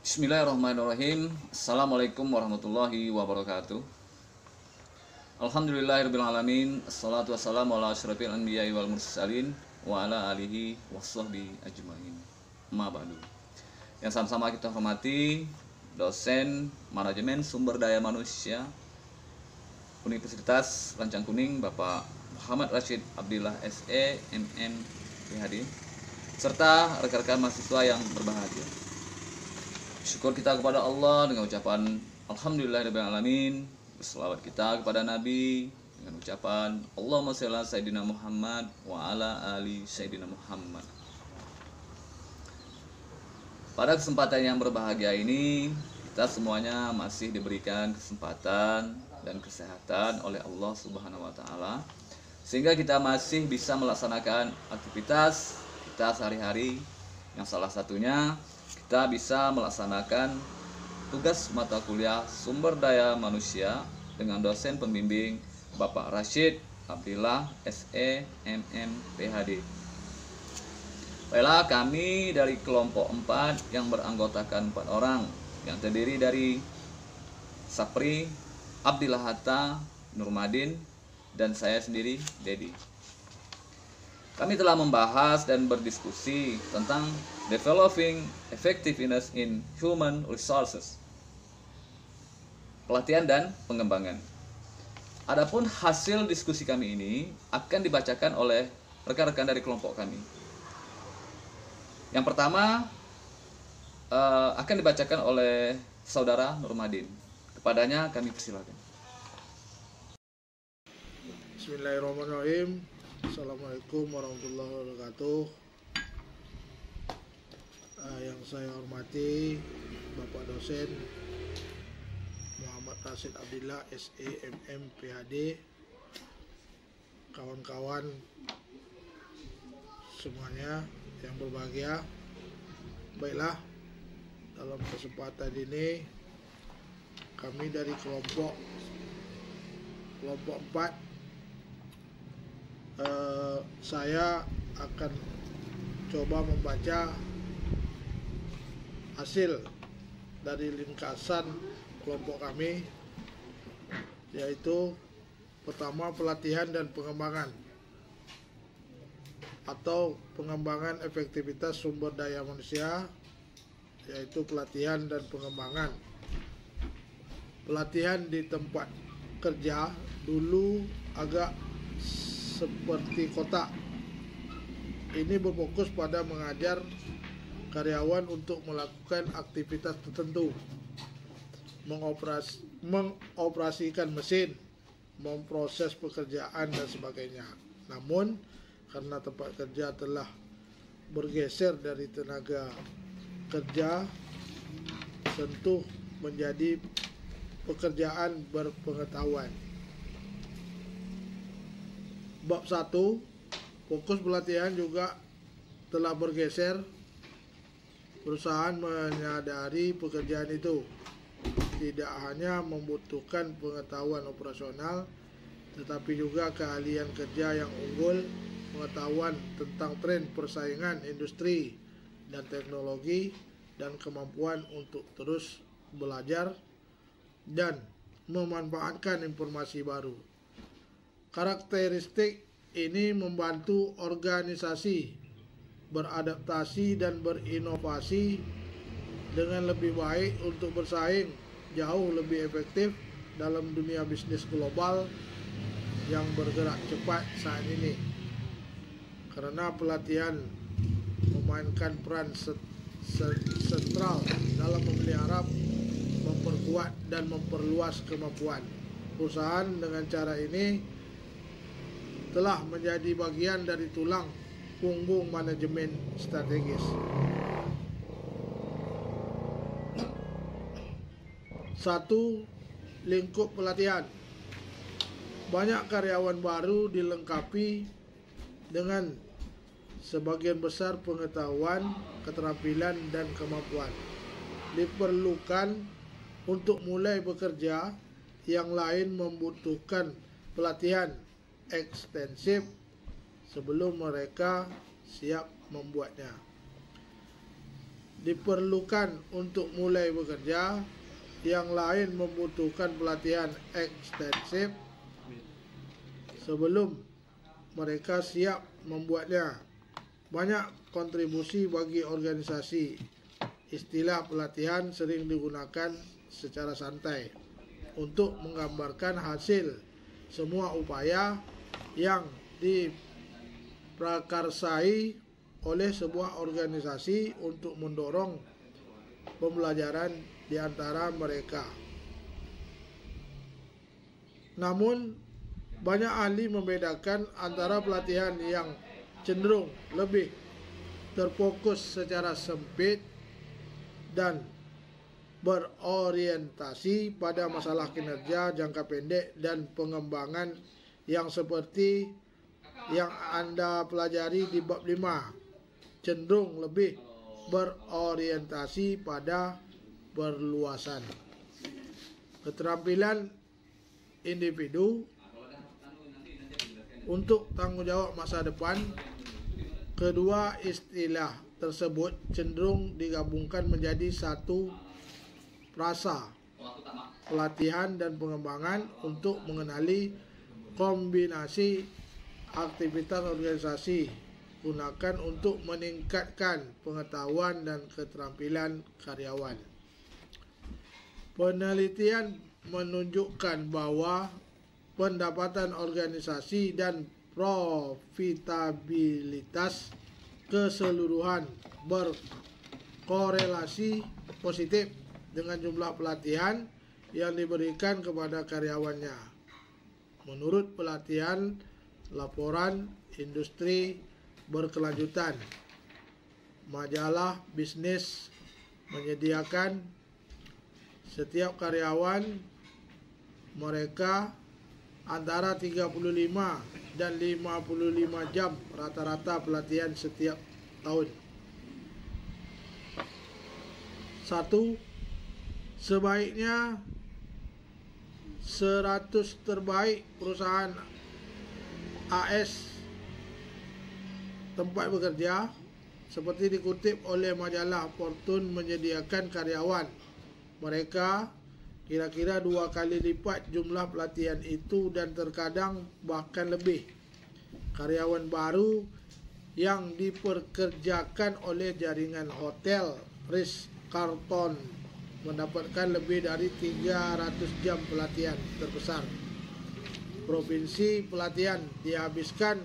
Bismillahirrahmanirrahim. Assalamualaikum warahmatullahi wabarakatuh. Alhamdulillahirrahmanirrahim. Assalatu wassalamu ala asyrafil anbiya'i wal mursalin wa ala alihi washabbi ajmain. Ma ba'du. Yang sama-sama kita hormati dosen manajemen sumber daya manusia Universitas Lancang Kuning Bapak Muhammad Rashid Abdillah SE MM PhD serta rekan-rekan mahasiswa yang berbahagia. Syukur kita kepada Allah dengan ucapan Alhamdulillahirrahmanirrahim. Berselawat kita kepada Nabi dengan ucapan Allahumma sholli ala Sayyidina Muhammad wa ala ali Sayyidina Muhammad. Pada kesempatan yang berbahagia ini, kita semuanya masih diberikan kesempatan dan kesehatan oleh Allah Subhanahu wa taala sehingga kita masih bisa melaksanakan aktivitas kita sehari-hari, yang salah satunya kita bisa melaksanakan tugas mata kuliah sumber daya manusia dengan dosen pembimbing Bapak Rashid Abdillah SE MM PhD. Baiklah, kami dari kelompok 4 yang beranggotakan 4 orang yang terdiri dari Sapri, Abdillah Hatta, Nurmadin, dan saya sendiri, Dedi. Kami telah membahas dan berdiskusi tentang developing effectiveness in human resources, pelatihan dan pengembangan. Adapun hasil diskusi kami ini akan dibacakan oleh rekan-rekan dari kelompok kami. Yang pertama akan dibacakan oleh saudara Nurmadin. Kepadanya kami persilakan. Bismillahirrahmanirrahim. Assalamualaikum warahmatullahi wabarakatuh. Yang saya hormati Bapak dosen Muhammad Rashid Abdillah SE MM PhD, kawan-kawan semuanya yang berbahagia. Baiklah, dalam kesempatan ini kami dari kelompok 4, saya akan coba membaca hasil dari ringkasan kelompok kami, yaitu pertama pelatihan dan pengembangan atau pengembangan efektivitas sumber daya manusia, yaitu pelatihan dan pengembangan. Pelatihan di tempat kerja dulu agak seperti kotak. Ini berfokus pada mengajar karyawan untuk melakukan aktivitas tertentu, mengoperasikan mesin, memproses pekerjaan dan sebagainya. Namun karena tempat kerja telah bergeser dari tenaga kerja sentuh menjadi pekerjaan berpengetahuan. Bab 1, fokus pelatihan juga telah bergeser. Perusahaan menyadari pekerjaan itu tidak hanya membutuhkan pengetahuan operasional, tetapi juga keahlian kerja yang unggul, pengetahuan tentang tren persaingan industri dan teknologi, dan kemampuan untuk terus belajar dan memanfaatkan informasi baru. Karakteristik ini membantu organisasi beradaptasi dan berinovasi dengan lebih baik untuk bersaing jauh lebih efektif dalam dunia bisnis global yang bergerak cepat saat ini. Karena pelatihan memainkan peran sentral dalam memelihara, memperkuat dan memperluas kemampuan perusahaan. Dengan cara ini telah menjadi bagian dari tulang punggung manajemen strategis. 1. Lingkup pelatihan. Banyak karyawan baru dilengkapi dengan sebagian besar pengetahuan, keterampilan, dan kemampuan diperlukan untuk mulai bekerja. Yang lain membutuhkan pelatihan ekstensif sebelum mereka siap membuatnya. diperlukan untuk mulai bekerja, yang lain membutuhkan pelatihan ekstensif sebelum mereka siap membuatnya. Banyak kontribusi bagi organisasi. Istilah pelatihan sering digunakan secara santai untuk menggambarkan hasil semua upaya yang diprakarsai oleh sebuah organisasi untuk mendorong pembelajaran di antara mereka. Namun, banyak ahli membedakan antara pelatihan yang cenderung lebih terfokus secara sempit dan berorientasi pada masalah kinerja jangka pendek dan pengembangan yang seperti yang Anda pelajari di bab 5, cenderung lebih berorientasi pada perluasan keterampilan individu untuk tanggung jawab masa depan. Kedua istilah tersebut cenderung digabungkan menjadi satu frasa, pelatihan dan pengembangan untuk mengenali kombinasi aktivitas organisasi gunakan untuk meningkatkan pengetahuan dan keterampilan karyawan. Penelitian menunjukkan bahwa pendapatan organisasi dan profitabilitas keseluruhan berkorelasi positif dengan jumlah pelatihan yang diberikan kepada karyawannya. Menurut pelatihan laporan industri berkelanjutan, majalah bisnis menyediakan setiap karyawan mereka antara 35 dan 55 jam rata-rata pelatihan setiap tahun. 1. Sebaiknya 100 terbaik perusahaan AS tempat bekerja, seperti dikutip oleh majalah Fortune, menyediakan karyawan mereka kira-kira 2 kali lipat jumlah pelatihan itu dan terkadang bahkan lebih. Karyawan baru yang dipekerjakan oleh jaringan hotel Ritz-Carlton mendapatkan lebih dari 300 jam pelatihan terbesar. Provinsi pelatihan dihabiskan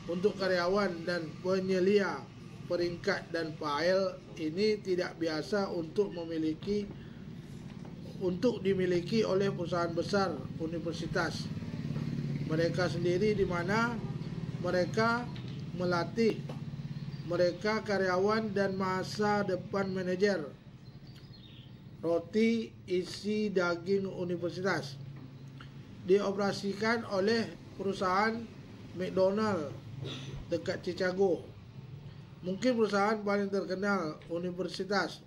untuk karyawan dan penyelia peringkat dan file ini tidak biasa untuk dimiliki oleh perusahaan besar universitas mereka sendiri, di mana mereka melatih mereka karyawan dan masa depan manajer. Roti isi daging universitas dioperasikan oleh perusahaan McDonald dekat Chicago. Mungkin perusahaan paling terkenal, Universitas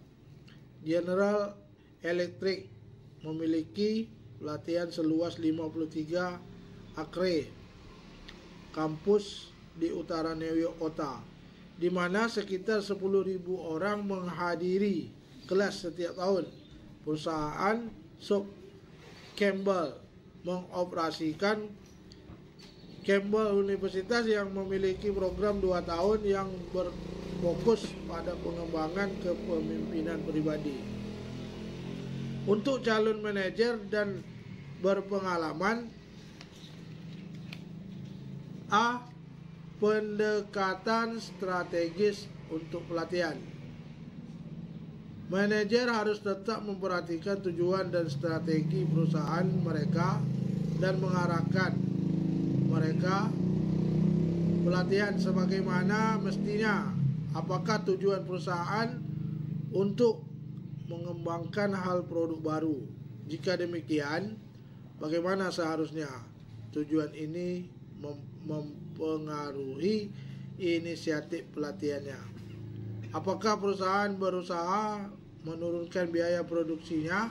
General Electric, memiliki pelatihan seluas 53 akre kampus di utara New York kota, di mana sekitar 10.000 orang menghadiri kelas setiap tahun. Perusahaan sub Campbell mengoperasikan Campbell Universitas yang memiliki program 2 tahun yang berfokus pada pengembangan kepemimpinan pribadi. Untuk calon manajer dan berpengalaman, A. Pendekatan strategis untuk pelatihan. Manajer harus tetap memperhatikan tujuan dan strategi perusahaan mereka dan mengarahkan mereka pelatihan sebagaimana mestinya. Apakah tujuan perusahaan untuk mengembangkan hal produk baru? Jika demikian, bagaimana seharusnya tujuan ini mempengaruhi inisiatif pelatihannya? Apakah perusahaan berusaha menurunkan biaya produksinya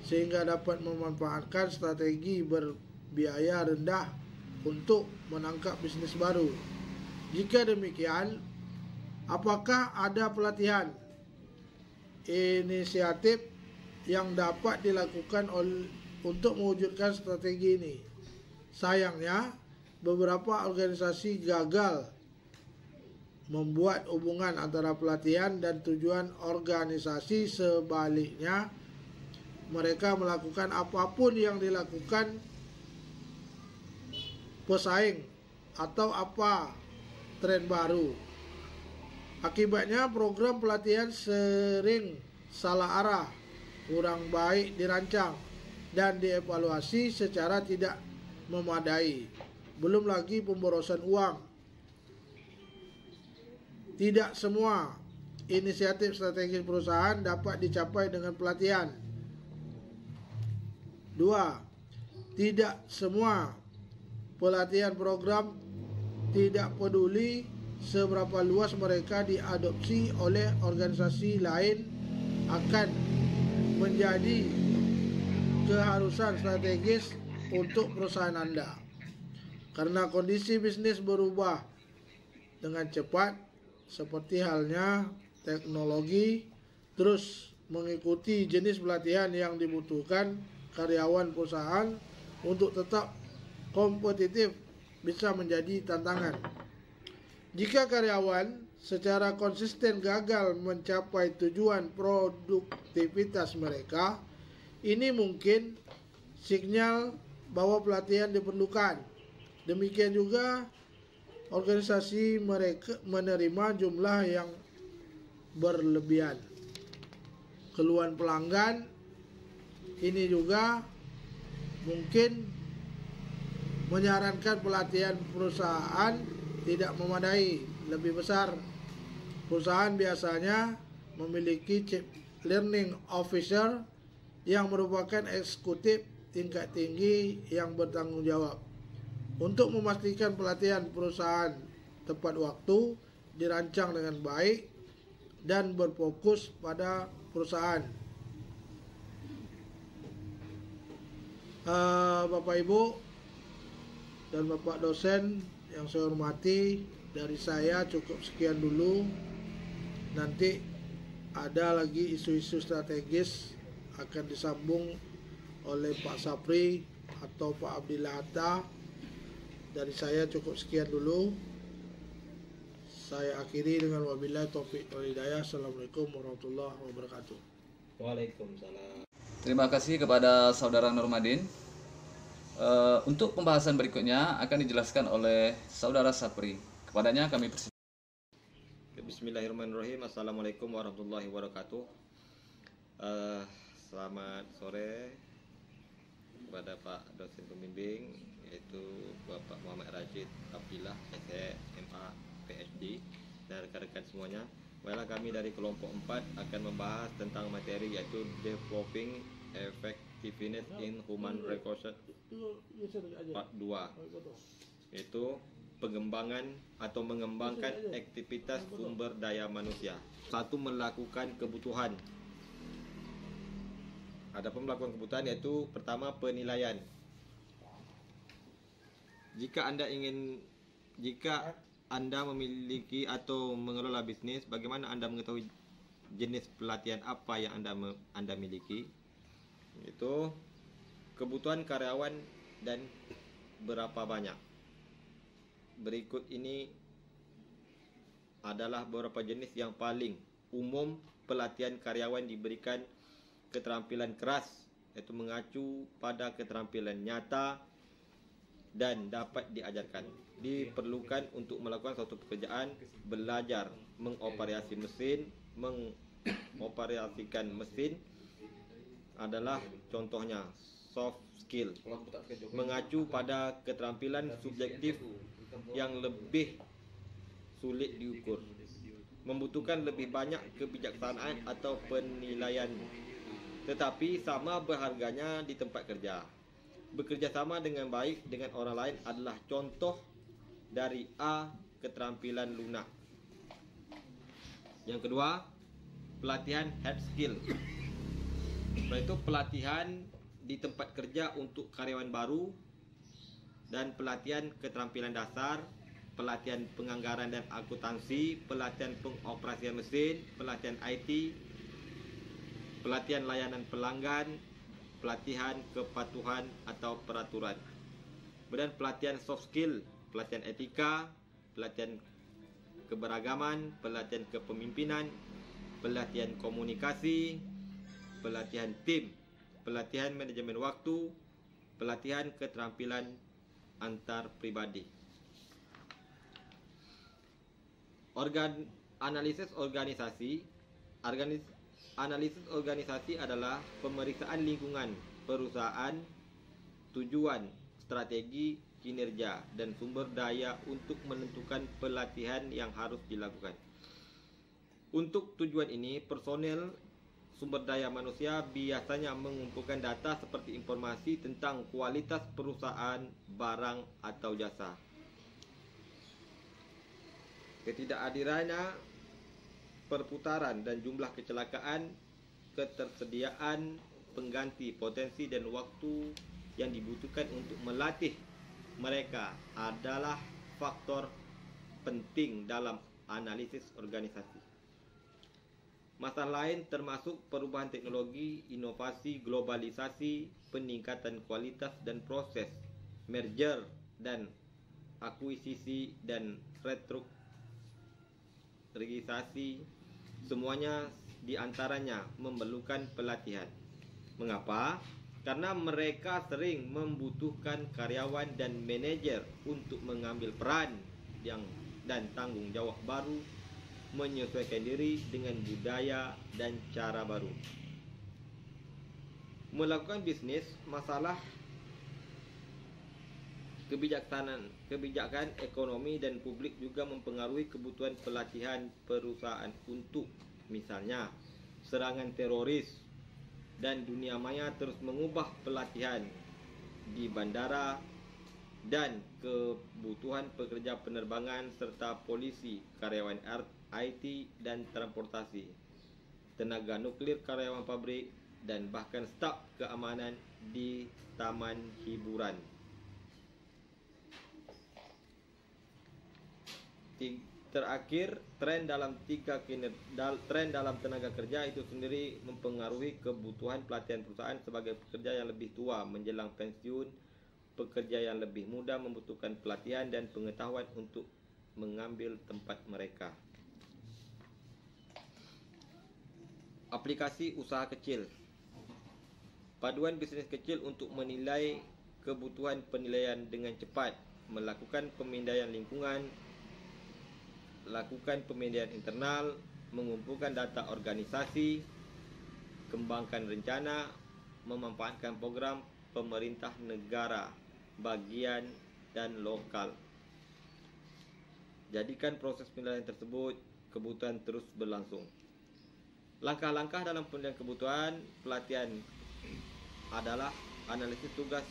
sehingga dapat memanfaatkan strategi berbiaya rendah untuk menangkap bisnis baru? Jika demikian, apakah ada pelatihan inisiatif yang dapat dilakukan untuk mewujudkan strategi ini. Sayangnya, beberapa organisasi gagal membuat hubungan antara pelatihan dan tujuan organisasi. Sebaliknya, mereka melakukan apapun yang dilakukan pesaing atau apa tren baru. Akibatnya program pelatihan sering salah arah, kurang baik dirancang, dan dievaluasi secara tidak memadai. Belum lagi pemborosan uang. Tidak semua inisiatif strategis perusahaan dapat dicapai dengan pelatihan. 2. Tidak semua pelatihan program, tidak peduli seberapa luas mereka diadopsi oleh organisasi lain, akan menjadi keharusan strategis untuk perusahaan Anda. Karena kondisi bisnis berubah dengan cepat, seperti halnya teknologi, terus mengikuti jenis pelatihan yang dibutuhkan karyawan perusahaan untuk tetap kompetitif bisa menjadi tantangan. Jika karyawan secara konsisten gagal mencapai tujuan produktivitas mereka, ini mungkin sinyal bahwa pelatihan diperlukan. Demikian juga organisasi mereka menerima jumlah yang berlebihan. Keluhan pelanggan ini juga mungkin menyarankan pelatihan perusahaan tidak memadai. Lebih besar, perusahaan biasanya memiliki Chief Learning Officer yang merupakan eksekutif tingkat tinggi yang bertanggung jawab untuk memastikan pelatihan perusahaan tepat waktu, dirancang dengan baik, dan berfokus pada perusahaan. Bapak Ibu dan Bapak dosen yang saya hormati, dari saya cukup sekian dulu. Nanti ada lagi isu-isu strategis akan disambung oleh Pak Sapri atau Pak Abdillah Hatta. Dari saya cukup sekian dulu. Saya akhiri dengan wabillahi taufiq wal hidayah. Assalamualaikum warahmatullahi wabarakatuh. Waalaikumsalam. Terima kasih kepada Saudara Nurmadin. Untuk pembahasan berikutnya akan dijelaskan oleh Saudara Sapri. Kepadanya kami persilakan. Bismillahirrahmanirrahim. Assalamualaikum warahmatullahi wabarakatuh. Selamat sore kepada Pak dosen pembimbing, yaitu Bapak Muhammad Rashid Abdillah, SMA PhD, dan rekan-rekan semuanya. Baiklah, kami dari kelompok 4 akan membahas tentang materi yaitu Developing Effectiveness in Human Resources Part 2, yaitu pengembangan atau mengembangkan aktivitas sumber daya manusia. Satu, melakukan kebutuhan. Adapun melakukan kebutuhan yaitu pertama, penilaian. Jika Anda memiliki atau mengelola bisnis, bagaimana Anda mengetahui jenis pelatihan apa yang Anda miliki? Itu kebutuhan karyawan dan berapa banyak. Berikut ini adalah beberapa jenis yang paling umum pelatihan karyawan diberikan keterampilan keras, yaitu mengacu pada keterampilan nyata dan dapat diajarkan. Diperlukan untuk melakukan suatu pekerjaan, belajar mengoperasi mesin, mengoperasikan mesin adalah contohnya soft skill. Mengacu pada keterampilan subjektif yang lebih sulit diukur, membutuhkan lebih banyak kebijaksanaan atau penilaian, tetapi sama berharganya di tempat kerja. Bekerja sama dengan baik dengan orang lain adalah contoh dari A, keterampilan lunak. Yang kedua, pelatihan hard skill, yaitu pelatihan di tempat kerja untuk karyawan baru, dan pelatihan keterampilan dasar, pelatihan penganggaran dan akuntansi, pelatihan pengoperasian mesin, pelatihan IT, pelatihan layanan pelanggan, pelatihan kepatuhan atau peraturan. Kemudian pelatihan soft skill, pelatihan etika, pelatihan keberagaman, pelatihan kepemimpinan, pelatihan komunikasi, pelatihan tim, pelatihan manajemen waktu, pelatihan keterampilan antar pribadi. Analisis organisasi. Analisis organisasi adalah pemeriksaan lingkungan perusahaan, tujuan, strategi, kinerja, dan sumber daya untuk menentukan pelatihan yang harus dilakukan. Untuk tujuan ini, personel sumber daya manusia biasanya mengumpulkan data seperti informasi tentang kualitas perusahaan, barang, atau jasa. Ketidakhadirannya perputaran dan jumlah kecelakaan, ketersediaan pengganti, potensi, dan waktu yang dibutuhkan untuk melatih mereka adalah faktor penting dalam analisis organisasi. Masalah lain termasuk perubahan teknologi, inovasi, globalisasi, peningkatan kualitas dan proses, merger dan akuisisi, dan restrukturisasi. Semuanya diantaranya memerlukan pelatihan. Mengapa? Karena mereka sering membutuhkan karyawan dan manajer untuk mengambil peran dan tanggung jawab baru, menyesuaikan diri dengan budaya dan cara baru. Melakukan bisnis, masalah kebijakan ekonomi dan publik juga mempengaruhi kebutuhan pelatihan perusahaan untuk, misalnya, serangan teroris dan dunia maya terus mengubah pelatihan di bandara dan kebutuhan pekerja penerbangan serta polisi, karyawan IT dan transportasi, tenaga nuklir, karyawan pabrik, dan bahkan staf keamanan di taman hiburan. Terakhir, tren dalam tenaga kerja itu sendiri mempengaruhi kebutuhan pelatihan perusahaan sebagai pekerja yang lebih tua menjelang pensiun. Pekerja yang lebih muda membutuhkan pelatihan dan pengetahuan untuk mengambil tempat mereka. Aplikasi usaha kecil. Paduan bisnis kecil untuk menilai kebutuhan penilaian dengan cepat, melakukan pemindaian lingkungan, lakukan pemindaian internal, mengumpulkan data organisasi, kembangkan rencana, memanfaatkan program pemerintah negara, bagian, dan lokal. Jadikan proses penilaian tersebut kebutuhan terus berlangsung. Langkah-langkah dalam penilaian kebutuhan pelatihan adalah analisis tugas.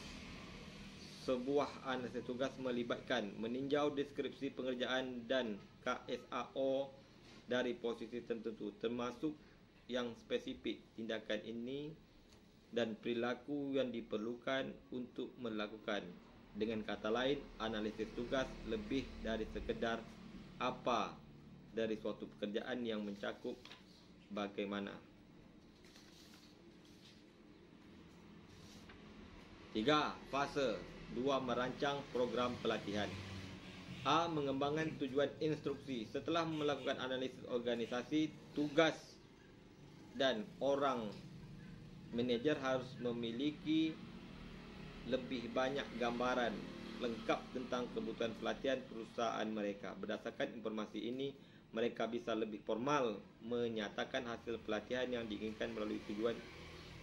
Sebuah analisis tugas melibatkan meninjau deskripsi pengerjaan dan KSAO dari posisi tertentu, termasuk yang spesifik tindakan ini dan perilaku yang diperlukan untuk melakukan. Dengan kata lain, analisis tugas lebih dari sekedar apa dari suatu pekerjaan yang mencakup bagaimana. 3. Fase 2. Merancang program pelatihan. A. Mengembangkan tujuan instruksi. Setelah melakukan analisis organisasi, tugas dan orang manajer harus memiliki lebih banyak gambaran lengkap tentang kebutuhan pelatihan perusahaan mereka. Berdasarkan informasi ini, mereka bisa lebih formal menyatakan hasil pelatihan yang diinginkan melalui tujuan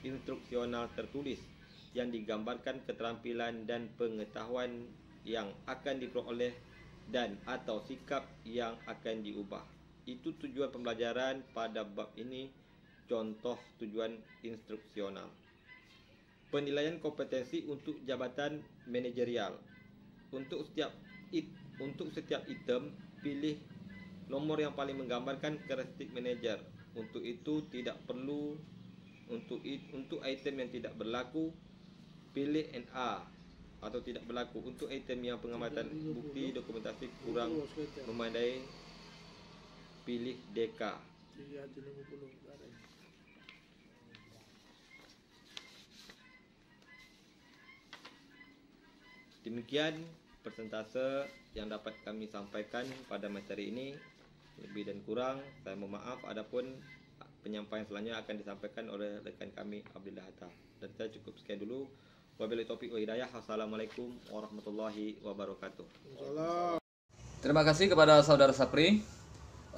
instruksional tertulis yang digambarkan keterampilan dan pengetahuan yang akan diperoleh dan atau sikap yang akan diubah. Itu tujuan pembelajaran pada bab ini. Contoh tujuan instruksional. Penilaian kompetensi untuk jabatan manajerial. Untuk setiap item, pilih nomor yang paling menggambarkan karakteristik manajer. Untuk itu tidak perlu untuk item yang tidak berlaku, pilih NA atau tidak berlaku. Untuk item yang pengamatan bukti dokumentasi kurang memadai, pilih DK. Demikian persentase yang dapat kami sampaikan pada materi ini. Lebih dan kurang saya mohon maaf, adapun penyampaian selanjutnya akan disampaikan oleh rekan kami Abdillah Hatta. Dan saya cukup sekian dulu. Wabillahi taufiq wa hidayah. Assalamualaikum warahmatullahi wabarakatuh. Salam. Terima kasih kepada Saudara Sapri.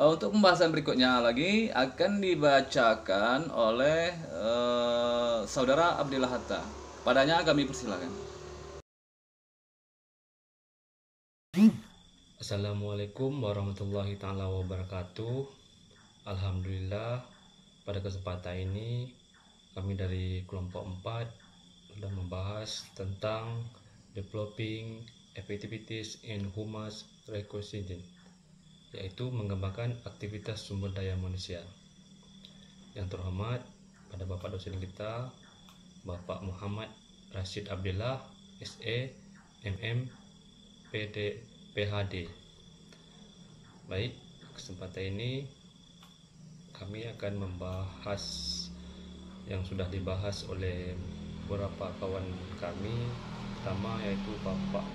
Untuk pembahasan berikutnya lagi akan dibacakan oleh Saudara Abdillah Hatta. Padanya kami persilakan. Assalamualaikum warahmatullahi taala wabarakatuh. Alhamdulillah, pada kesempatan ini kami dari kelompok 4 sudah membahas tentang developing activities in humus requisition, yaitu mengembangkan aktivitas sumber daya manusia. Yang terhormat pada Bapak dosen kita, Bapak Muhammad Rashid Abdillah, SE, MM, PD, PhD. Baik, kesempatan ini kami akan membahas yang sudah dibahas oleh beberapa kawan kami, pertama yaitu Bapak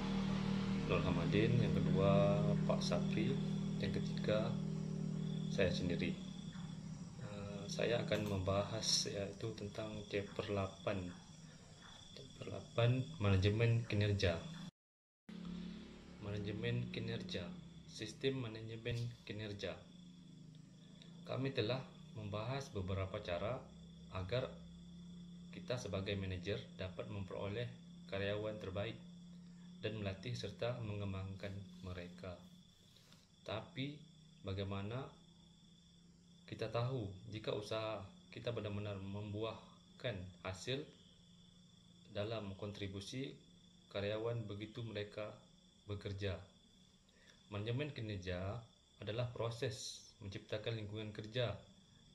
Nur Hamadin, yang kedua Pak Sapri, yang ketiga saya sendiri. Saya akan membahas yaitu tentang chapter 8 manajemen kinerja. Manajemen kinerja, sistem manajemen kinerja. Kami telah membahas beberapa cara agar kita sebagai manajer dapat memperoleh karyawan terbaik dan melatih serta mengembangkan mereka. Tapi bagaimana kita tahu jika usaha kita benar-benar membuahkan hasil dalam kontribusi karyawan begitu mereka bekerja? Manajemen kinerja adalah proses menciptakan lingkungan kerja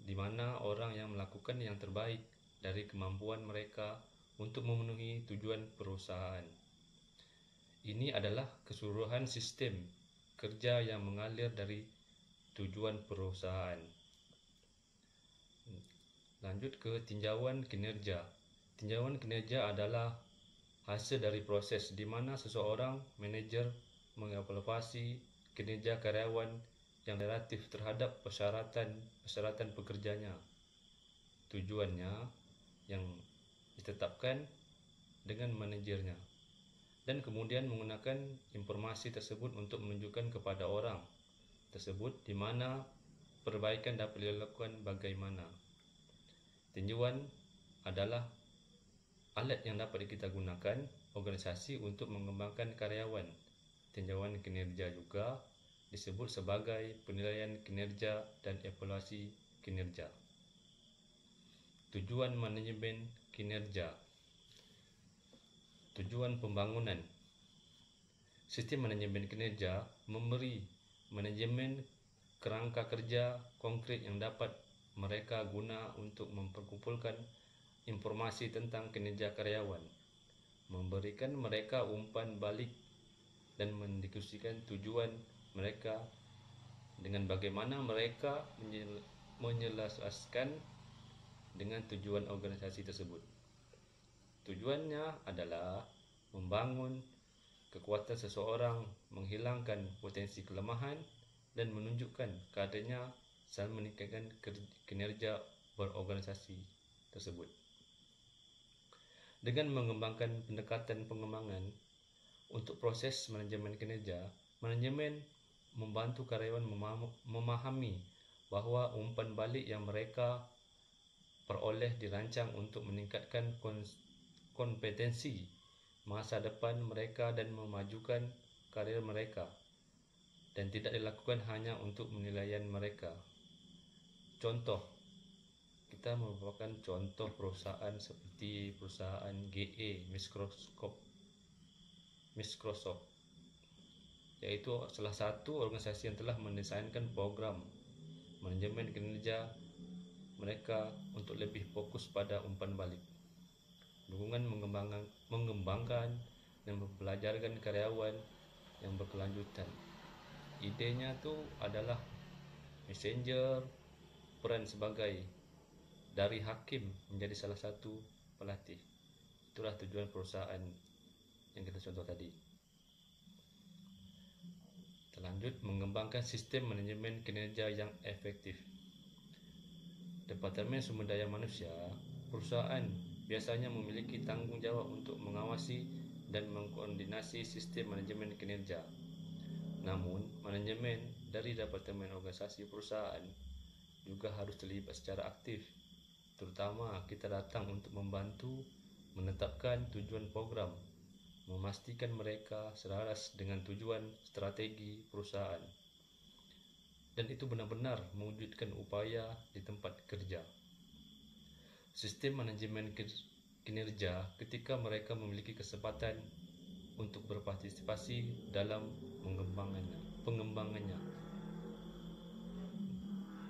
di mana orang yang melakukan yang terbaik dari kemampuan mereka untuk memenuhi tujuan perusahaan. Ini adalah keseluruhan sistem kerja yang mengalir dari tujuan perusahaan. Lanjut ke tinjauan kinerja. Tinjauan kinerja adalah hasil dari proses di mana seseorang manajer mengevaluasi kinerja karyawan yang relatif terhadap persyaratan pekerjanya. Tujuannya yang ditetapkan dengan manajernya, dan kemudian menggunakan informasi tersebut untuk menunjukkan kepada orang tersebut di mana perbaikan dapat dilakukan bagaimana. Tinjauan adalah alat yang dapat kita gunakan organisasi untuk mengembangkan karyawan. Tinjauan kinerja juga disebut sebagai penilaian kinerja dan evaluasi kinerja. Tujuan manajemen kinerja. Tujuan pembangunan. Sistem manajemen kinerja memberi manajemen kerangka kerja konkret yang dapat mereka guna untuk memperkumpulkan informasi tentang kinerja karyawan, memberikan mereka umpan balik, dan mendiskusikan tujuan mereka dengan bagaimana mereka menyelaraskan dengan tujuan organisasi tersebut. Tujuannya adalah membangun kekuatan seseorang, menghilangkan potensi kelemahan, dan menunjukkan kadernya serta meningkatkan kinerja berorganisasi tersebut. Dengan mengembangkan pendekatan pengembangan untuk proses manajemen kinerja, manajemen membantu karyawan memahami bahawa umpan balik yang mereka peroleh dirancang untuk meningkatkan kompetensi masa depan mereka dan memajukan karier mereka, dan tidak dilakukan hanya untuk penilaian mereka. Contoh, kita merupakan contoh perusahaan seperti perusahaan GE Microsoft, yaitu salah satu organisasi yang telah mendesainkan program manajemen kinerja mereka untuk lebih fokus pada umpan balik, dukungan mengembangkan dan mempelajarkan karyawan yang berkelanjutan. Idenya tu adalah messenger, peran sebagai dari hakim menjadi salah satu pelatih. Itulah tujuan perusahaan yang kita contoh tadi. Selanjut, mengembangkan sistem manajemen kinerja yang efektif. Departemen Sumber Daya Manusia, perusahaan biasanya memiliki tanggungjawab untuk mengawasi dan mengkoordinasi sistem manajemen kinerja. Namun, manajemen dari Departemen Organisasi Perusahaan juga harus terlibat secara aktif. Terutama kita datang untuk membantu menetapkan tujuan program, memastikan mereka selaras dengan tujuan strategi perusahaan, dan itu benar-benar mewujudkan upaya di tempat kerja. Sistem manajemen kinerja ketika mereka memiliki kesempatan untuk berpartisipasi dalam pengembangannya.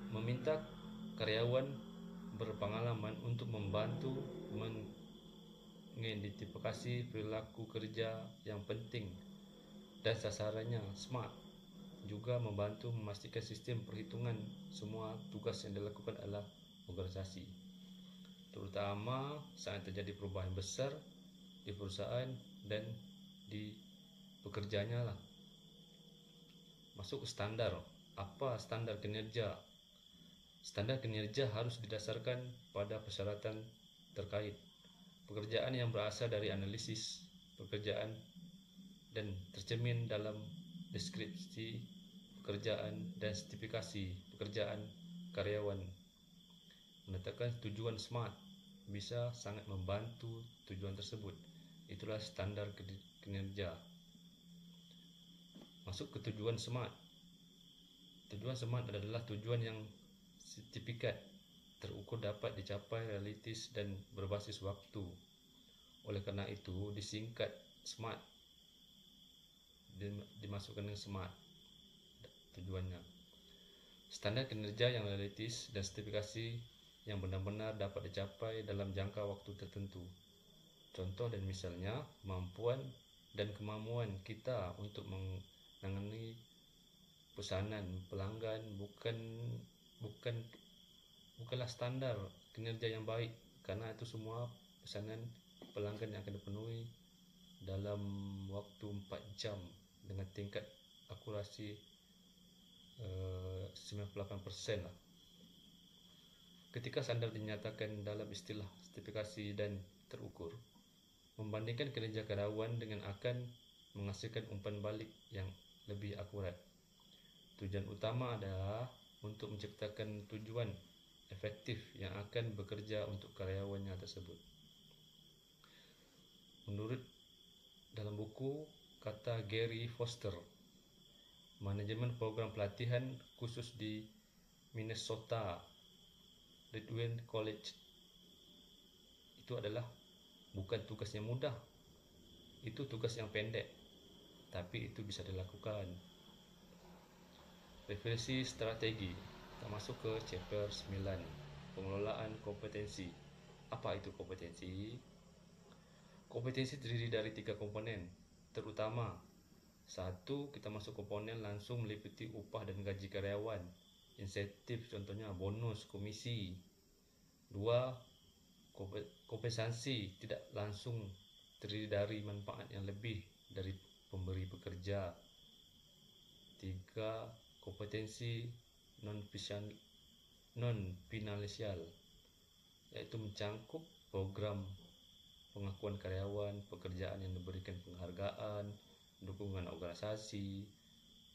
Meminta karyawan berpengalaman untuk membantu mengidentifikasi perilaku kerja yang penting dan sasarannya SMART, juga membantu memastikan sistem perhitungan semua tugas yang dilakukan oleh organisasi, terutama saat terjadi perubahan besar di perusahaan dan di pekerjanya lah. Masuk ke standar. Apa standar kinerja? Standar kinerja harus didasarkan pada persyaratan terkait. Pekerjaan yang berasal dari analisis pekerjaan dan tercermin dalam deskripsi pekerjaan dan sertifikasi pekerjaan karyawan. Menetapkan tujuan SMART bisa sangat membantu tujuan tersebut. Itulah standar kinerja. Masuk ke tujuan SMART. Tujuan SMART adalah tujuan yang sertifikat, terukur, dapat dicapai, realistis dan berbasis waktu. Oleh karena itu disingkat SMART, dimasukkan dengan SMART tujuannya. Standar kinerja yang realistis dan sertifikasi yang benar-benar dapat dicapai dalam jangka waktu tertentu. Contoh dan misalnya, kemampuan dan kemampuan kita untuk menangani pesanan pelanggan bukanlah standar kinerja yang baik, karena itu semua pesanan pelanggan yang akan dipenuhi dalam waktu 4 jam dengan tingkat akurasi 98% lah. Ketika standar dinyatakan dalam istilah sertifikasi dan terukur, membandingkan kinerja karyawan dengan akan menghasilkan umpan balik yang lebih akurat. Tujuan utama adalah untuk menciptakan tujuan efektif yang akan bekerja untuk karyawannya tersebut. Menurut dalam buku kata Gary Foster, manajemen program pelatihan khusus di Minnesota Redwood College, itu adalah bukan tugas yang mudah, itu tugas yang pendek, tapi itu bisa dilakukan. Referensi strategi. Kita masuk ke chapter 9, pengelolaan kompetensi. Apa itu kompetensi? Kompetensi terdiri dari 3 komponen, terutama 1. Kita masuk komponen langsung meliputi upah dan gaji karyawan, insentif contohnya bonus, komisi. 2. Kompensasi tidak langsung terdiri dari manfaat yang lebih dari pemberi pekerja. 3. Kompetensi non-finansial, yaitu mencangkup program pengakuan karyawan, pekerjaan yang diberikan penghargaan, dukungan organisasi,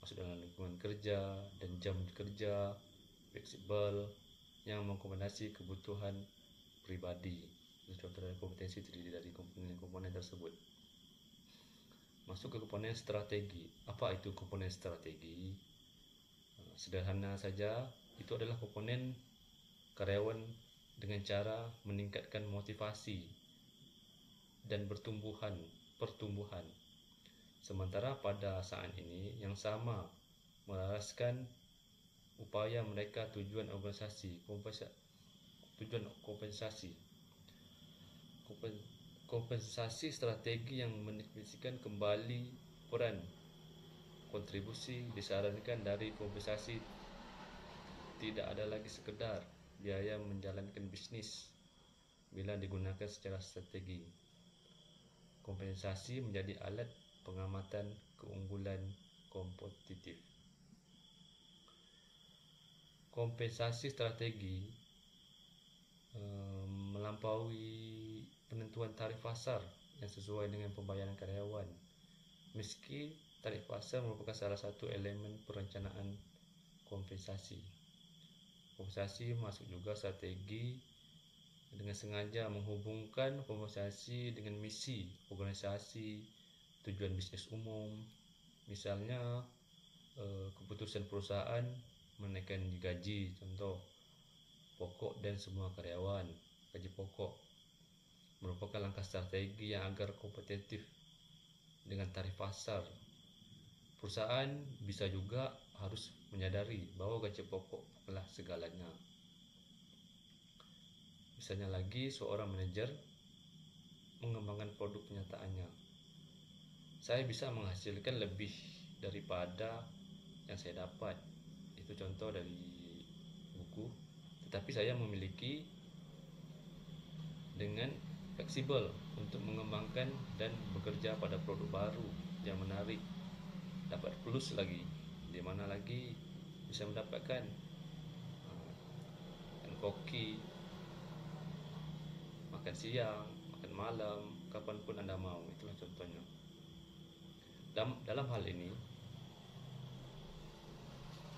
masuk dalam lingkungan kerja, dan jam kerja fleksibel yang mengakomodasi kebutuhan pribadi. Itu contoh dari kompetensi terdiri dari komponen-komponen tersebut. Masuk ke komponen strategi. Apa itu komponen strategi? Sederhana saja, itu adalah komponen karyawan dengan cara meningkatkan motivasi dan pertumbuhan. Sementara pada saat ini yang sama melaraskan upaya mereka tujuan organisasi, kompensasi strategi yang mendefinisikan kembali peran kontribusi. Disarankan dari kompensasi tidak ada lagi sekedar biaya menjalankan bisnis bila digunakan secara strategi. Kompensasi menjadi alat pengamatan keunggulan kompetitif. Kompensasi strategi melampaui penentuan tarif pasar yang sesuai dengan pembayaran karyawan. Meski tarif pasar merupakan salah satu elemen perencanaan kompensasi. Kompensasi masuk juga strategi dengan sengaja menghubungkan kompensasi dengan misi organisasi, tujuan bisnis umum. Misalnya keputusan perusahaan menaikkan gaji, contoh pokok dan semua karyawan, gaji pokok merupakan langkah strategi yang agar kompetitif dengan tarif pasar. Perusahaan bisa juga harus menyadari bahwa gaji pokok bukanlah segalanya. Misalnya lagi, seorang manajer mengembangkan produk penyataannya. Saya bisa menghasilkan lebih daripada yang saya dapat. Itu contoh dari buku. Tetapi saya memiliki dengan fleksibel untuk mengembangkan dan bekerja pada produk baru yang menarik, dapat plus lagi, di mana lagi bisa mendapatkan koki, makan siang, makan malam, kapanpun Anda mau. Itulah contohnya. Dalam hal ini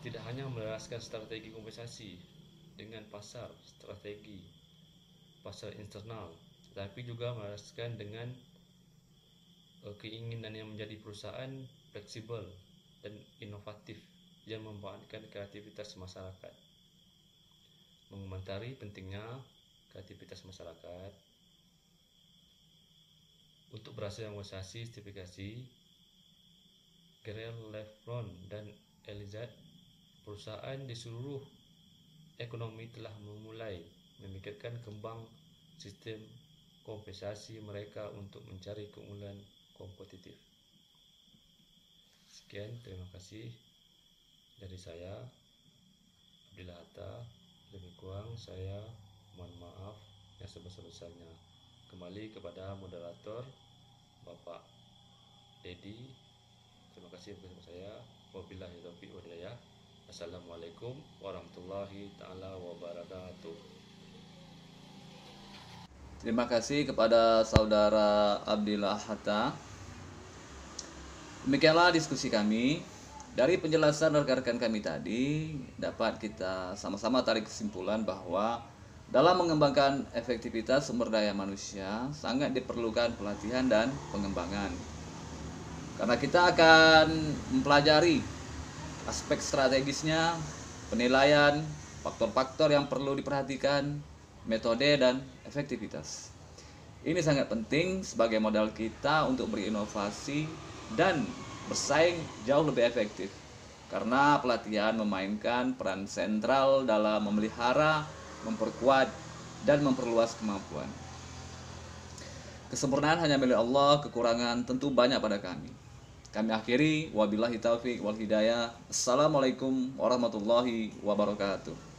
tidak hanya menerapkan strategi kompensasi dengan strategi pasar internal, tapi juga menerapkan dengan keinginan yang menjadi perusahaan fleksibel dan inovatif yang memanfaatkan kreativitas masyarakat. Mengomentari pentingnya kreativitas masyarakat untuk berhasil menguasai sertifikasi, Gerald Lefron dan Elizad, perusahaan di seluruh ekonomi telah memulai memikirkan kembang sistem kompensasi mereka untuk mencari keunggulan kompetitif. Sekian, terima kasih dari saya, Abdillah Hatta. Lebih kurang saya mohon maaf yang sebesar-besarnya. Kembali kepada moderator Bapak Dedi. Terima kasih bersama saya. Wabillahi taufiq wal hidayah. Assalamualaikum warahmatullahi ta'ala wabarakatuh. Terima kasih kepada saudara Abdillah Hatta. Demikianlah diskusi kami. Dari penjelasan rekan-rekan kami tadi, dapat kita sama-sama tarik kesimpulan bahwa dalam mengembangkan efektivitas sumber daya manusia sangat diperlukan pelatihan dan pengembangan. Karena kita akan mempelajari aspek strategisnya, penilaian, faktor-faktor yang perlu diperhatikan, metode dan efektivitas. Ini sangat penting sebagai modal kita untuk berinovasi dan bersaing jauh lebih efektif. Karena pelatihan memainkan peran sentral dalam memelihara, memperkuat, dan memperluas kemampuan. Kesempurnaan hanya milik Allah, kekurangan tentu banyak pada kami. Kami akhiri, wabillahi taufiq wal hidayah. Assalamualaikum warahmatullahi wabarakatuh.